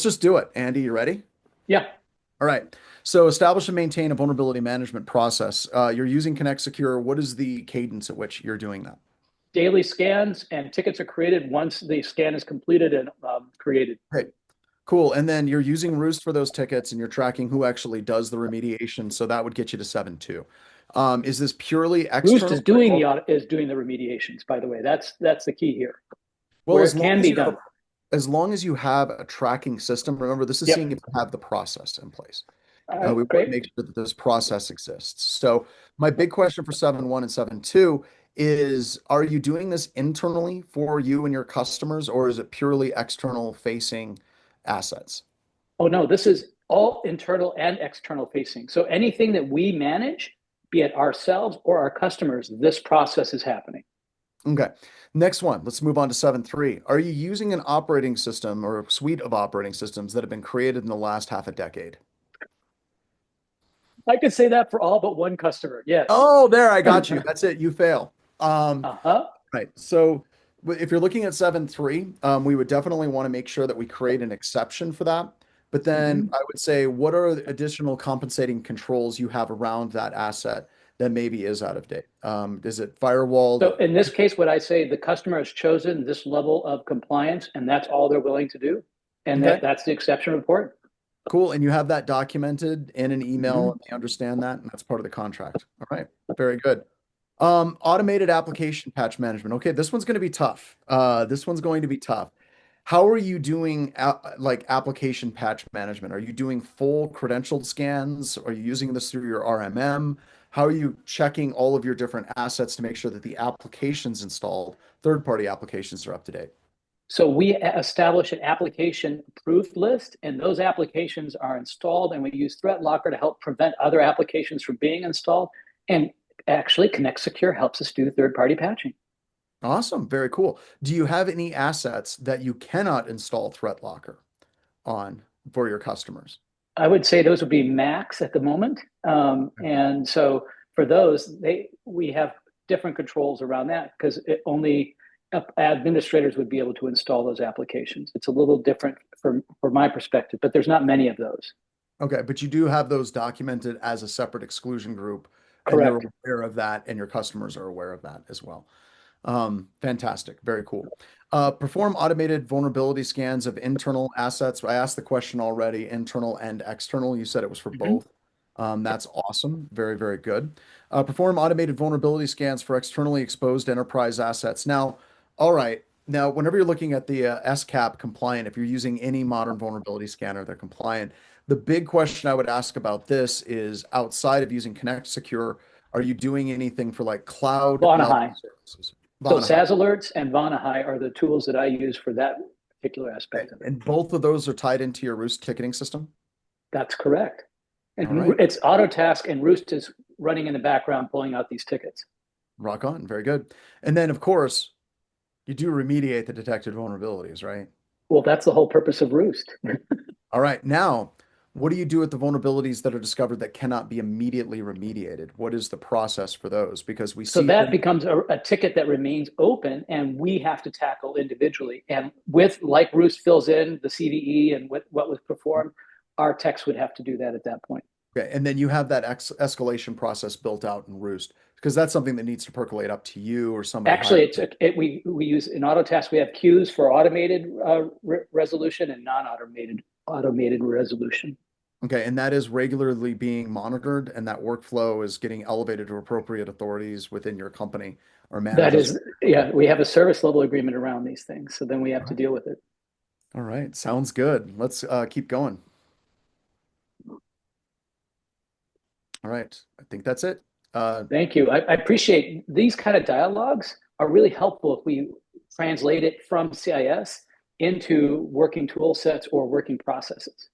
just do it. Andy, you ready? Yeah, All right. So establish and maintain a vulnerability management process. You're using ConnectSecure. What is the cadence at which you're doing that? daily scans and tickets are created once the scan is completed and created. Great. Cool. And then you're using Roost for those tickets and you're tracking who actually does the remediation. So that would get you to 7.2. Is this purely Roost external? is doing the audit, is doing the remediations. By the way, that's the key here, Well, where it can be done. as long as you have a tracking system, remember this is seeing Yep. if you have the process in place. All We right, want to great. make sure that this process exists. So my big question for 7.1 and 7.2 is, are you doing this internally for you and your customers, or is it purely external facing assets? Oh no, this is all internal and external facing. So anything that we manage, be it ourselves or our customers, this process is happening. Okay. Next one, let's move on to 7.3. Are you using an operating system or a suite of operating systems that have been created in the last half a decade? I could say that for all but one customer. Yes. Oh, there, I got you. That's it. You fail. Um, Uh-huh. right. So if you're looking at 7.3, we would definitely want to make sure that we create an exception for that. But then Mhm. I would say, what are the additional compensating controls you have around that asset that maybe is out of date? Is it firewalled? So in this case, what I say, the customer has chosen this level of compliance, and that's all they're willing to do. And Okay. that's the exception report. Cool. And you have that documented in an email Mhm. and they understand that, and that's part of the contract. All right. Very good. Automated application patch management. Okay, this one's going to be tough. This one's going to be tough. How are you doing like application patch management? Are you doing full credentialed scans? Are you using this through your RMM? How are you checking all of your different assets to make sure that the applications installed, third-party applications are up to date? So we establish an application approved list, and those applications are installed, and we use Threat Locker to help prevent other applications from being installed. And actually, ConnectSecure helps us do third-party patching. Awesome. Very cool. Do you have any assets that you cannot install Threat Locker on for your customers? I would say those would be max at the moment. And so for those, we have different controls around that because it only administrators would be able to install those applications. It's a little different from my perspective, but there's not many of those. Okay, but you do have those documented as a separate exclusion group, and you're Correct. aware of that, and your customers are aware of that as well. Fantastic. Very cool. Perform automated vulnerability scans of internal assets. I asked the question already, internal and external. You said it was for Mm-hmm. both. That's awesome. Very, very good. Perform automated vulnerability scans for externally exposed enterprise assets. Now, all right. Now, whenever you're looking at the SCAP compliant, if you're using any modern vulnerability scanner, they're compliant. The big question I would ask about this is outside of using ConnectSecure, are you doing anything for like cloud malware Vonahi. services? So Vonahi. SAS alerts and Vonahi are the tools that I use for that particular Okay. aspect of it. And both of those are tied into your Roost ticketing system? That's correct. All And right. it's AutoTask and Rewst is running in the background pulling out these tickets. Rock on. Very good. And then, of course, you do remediate the detected vulnerabilities, right? Well, that's the whole purpose of Roost. All right. Now, what do you do with the vulnerabilities that are discovered that cannot be immediately remediated? What is the process for those? Because we So see that things. becomes a ticket that remains open and we have to tackle individually. And with like Roost fills in the CVE and what was performed, our techs would have to do that at that point. Okay. And then you have that escalation process built out in Roost because that's something that needs to percolate up to you or somebody higher. Actually, we use in AutoTask, we have queues for automated resolution and non-automated resolution. Okay, and that is regularly being monitored, and that workflow is getting elevated to appropriate authorities within your company or That managers. is, yeah, we have a service level agreement around these things. So then we have All to right, deal with it. all right, sounds good. Let's keep going. All right, I think that's it. Uh, Thank you. I appreciate these kind of dialogues are really helpful if we translate it from CIS into working tool sets or working processes.